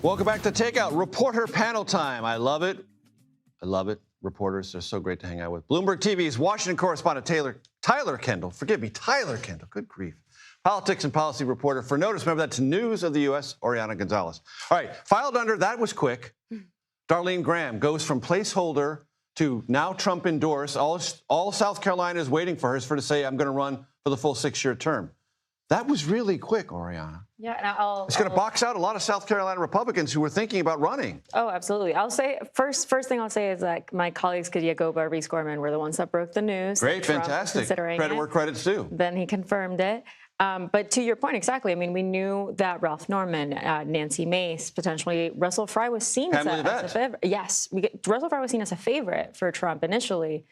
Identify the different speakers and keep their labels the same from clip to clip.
Speaker 1: Welcome back to Takeout. Reporter panel time. I love it. I love it. Reporters are so great to hang out with. Bloomberg TV's Washington correspondent Tyler Kendall. Forgive me, Tyler Kendall. Good grief. Politics and policy reporter for NOTUS. Remember, that's News of the U.S., Oriana González. All right, filed under, that was quick. Darline Graham goes from placeholder to now Trump endorse. All South Carolina is waiting for her is for her to say, I'm going to run for the full 6-year term. That was really quick, Oriana.
Speaker 2: Yeah, and
Speaker 1: it's going to box out a lot of South Carolina Republicans who were thinking about running.
Speaker 2: Oh, absolutely. I'll say first thing I'll say is that my colleagues Kadiagoba, Reese Gorman were the ones that broke the news.
Speaker 1: Great, fantastic. Credit where credit's due.
Speaker 2: Then he confirmed it. But to your point, exactly. I mean, we knew that Ralph Norman, Nancy Mace, potentially Russell Fry was seen as a favorite. Yes, Russell Fry was seen as a favorite for Trump initially.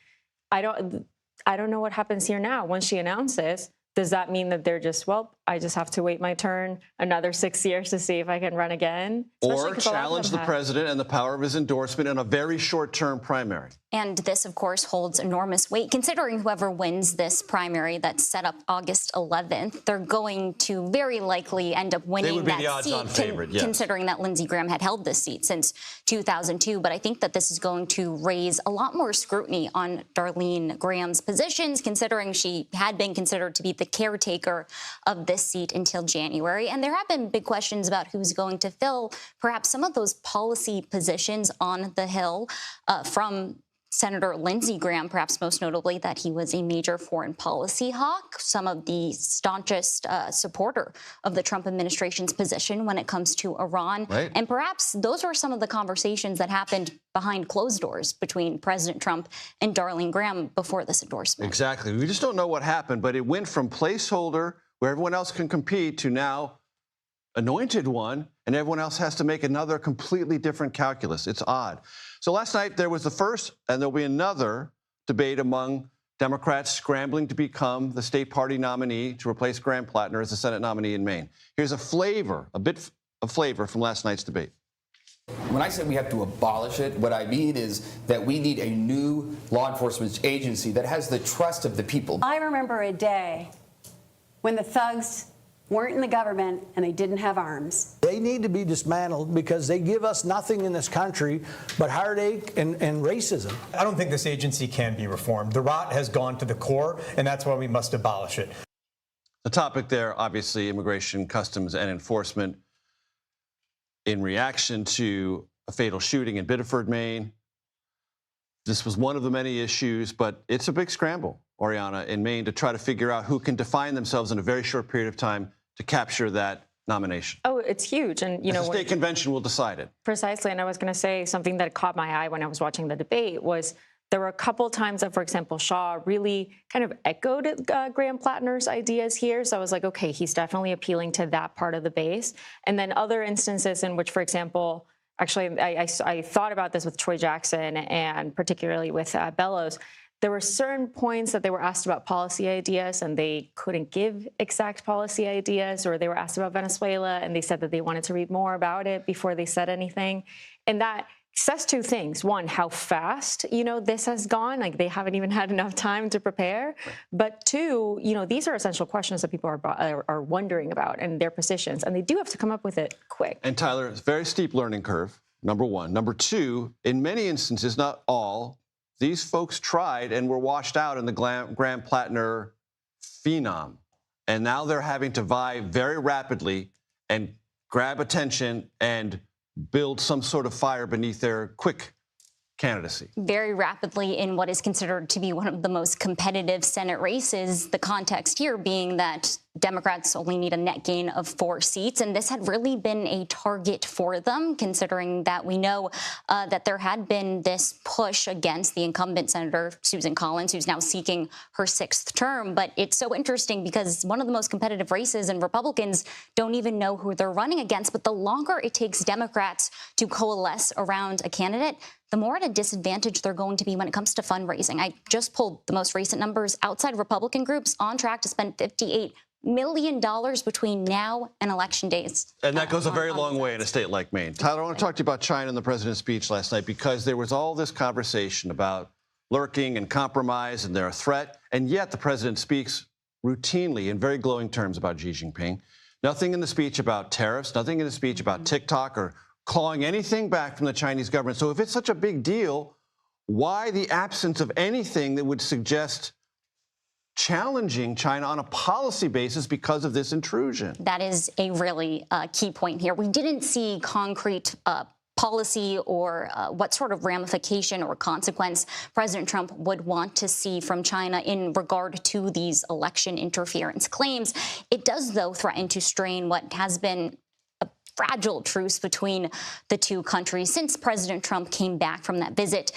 Speaker 2: I don't know what happens here now. Once she announces, does that mean that they're just, well, I just have to wait my turn another 6 years to see if I can run again?
Speaker 1: Or challenge the president and the power of his endorsement in a very short-term primary.
Speaker 3: And this, of course, holds enormous weight, considering whoever wins this primary that's set up August 11th, they're going to very likely end up winning that seat, considering that Lindsey Graham had held this seat since 2002. But I think that this is going to raise a lot more scrutiny on Darline Graham's positions, considering she had been considered to be the caretaker of this seat until January. And there have been big questions about who's going to fill perhaps some of those policy positions on the Hill from Senator Lindsey Graham, perhaps most notably that he was a major foreign policy hawk, some of the staunchest supporter of the Trump administration's position when it comes to Iran.
Speaker 1: Right.
Speaker 3: And perhaps those were some of the conversations that happened behind closed doors between President Trump and Darline Graham before this endorsement.
Speaker 1: Exactly. We just don't know what happened, but it went from placeholder where everyone else can compete to now anointed one, and everyone else has to make another completely different calculus. It's odd. So last night there was the first, and there'll be another debate among Democrats scrambling to become the state party nominee to replace Graham Plattner as the Senate nominee in Maine. Here's a bit of flavor from last night's debate.
Speaker 4: When I say we have to abolish it, what I mean is that we need a new law enforcement agency that has the trust of the people.
Speaker 5: I remember a day when the thugs weren't in the government and they didn't have arms.
Speaker 6: They need to be dismantled because they give us nothing in this country but heartache and racism.
Speaker 7: I don't think this agency can be reformed. The rot has gone to the core, and that's why we must abolish it.
Speaker 1: The topic there, obviously, immigration, customs, and enforcement in reaction to a fatal shooting in Biddeford, Maine. This was one of the many issues, but it's a big scramble, Oriana, in Maine to try to figure out who can define themselves in a very short period of time to capture that nomination.
Speaker 2: Oh, it's huge. And, you know,
Speaker 1: the state convention will decide it.
Speaker 2: Precisely. And I was going to say something that caught my eye when I was watching the debate was there were a couple times that, for example, Shaw really kind of echoed Graham Plattner's ideas here. So I was like, OK, he's definitely appealing to that part of the base. And then other instances in which, for example, actually, I thought about this with Troy Jackson and particularly with Bellows. There were certain points that they were asked about policy ideas and they couldn't give exact policy ideas, or they were asked about Venezuela and they said that they wanted to read more about it before they said anything. And that says two things. One, how fast, this has gone. Like they haven't even had enough time to prepare. Right. But two, these are essential questions that people are wondering about and their positions. And they do have to come up with it quick.
Speaker 1: And Tyler, it's a very steep learning curve, number one. Number two, in many instances, not all, these folks tried and were washed out in the Graham Plattner phenom. And now they're having to vie very rapidly and grab attention and build some sort of fire beneath their quick candidacy.
Speaker 3: Very rapidly in what is considered to be one of the most competitive Senate races, the context here being that Democrats only need a net gain of 4 seats. And this had really been a target for them, considering that we know that there had been this push against the incumbent Senator Susan Collins, who's now seeking her 6th term. But it's so interesting because one of the most competitive races, and Republicans don't even know who they're running against. But the longer it takes Democrats to coalesce around a candidate, the more at a disadvantage they're going to be when it comes to fundraising. I just pulled the most recent numbers. Outside Republican groups on track to spend $58 million between now and election days.
Speaker 1: And that goes a very long way in a state like Maine. Tyler, I want to talk to you about China and the president's speech last night, because there was all this conversation about lurking and compromise and they're a threat. And yet the president speaks routinely in very glowing terms about Xi Jinping. Nothing in the speech about tariffs, nothing in the speech about TikTok or clawing anything back from the Chinese government. So if it's such a big deal, why the absence of anything that would suggest challenging China on a policy basis because of this intrusion?
Speaker 3: That is a really key point here. We didn't see concrete policy or what sort of ramification or consequence President Trump would want to see from China in regard to these election interference claims. It does, though, threaten to strain what has been a fragile truce between the two countries since President Trump came back from that visit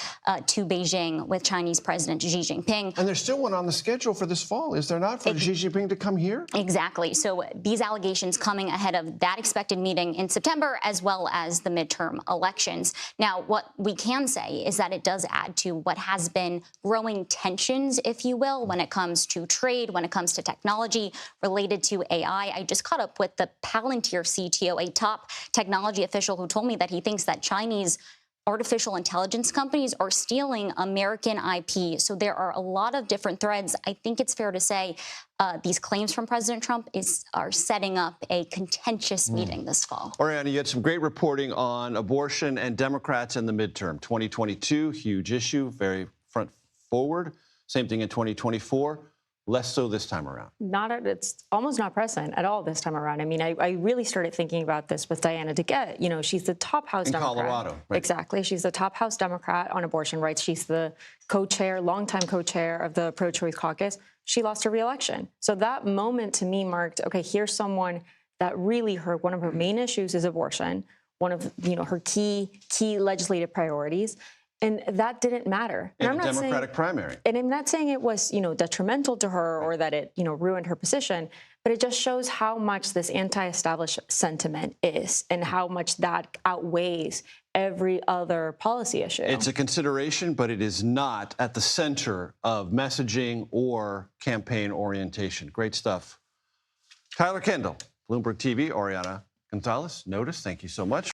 Speaker 3: to Beijing with Chinese President Xi Jinping.
Speaker 1: And there's still one on the schedule for this fall, is there not, for Xi Jinping to come here?
Speaker 3: Exactly. So these allegations coming ahead of that expected meeting in September, as well as the midterm elections. Now, what we can say is that it does add to what has been growing tensions, if you will, when it comes to trade, when it comes to technology related to AI. I just caught up with the Palantir CTO, a top technology official who told me that he thinks that Chinese artificial intelligence companies are stealing American IP. So there are a lot of different threads. I think it's fair to say these claims from President Trump are setting up a contentious meeting this fall.
Speaker 1: Oriana, you had some great reporting on abortion and Democrats in the midterm. 2022, huge issue, very front forward. Same thing in 2024. Less so this time around.
Speaker 2: It's almost not present at all this time around. I mean, I really started thinking about this with Diana DeGette. You know, she's the top House Democrat.
Speaker 1: In Colorado, right?
Speaker 2: Exactly. She's the top House Democrat on abortion rights. She's the co-chair, longtime co-chair of the pro-choice caucus. She lost her re-election. So that moment to me marked, okay, here's someone that really one of her main issues is abortion, one of, her key legislative priorities. And that didn't matter.
Speaker 1: In a Democratic primary.
Speaker 2: And I'm not saying it was, detrimental to her or that it, ruined her position, but it just shows how much this anti-establishment sentiment is and how much that outweighs every other policy issue.
Speaker 1: It's a consideration, but it is not at the center of messaging or campaign orientation. Great stuff. Tyler Kendall, Bloomberg TV, Oriana González, NOTUS, thank you so much.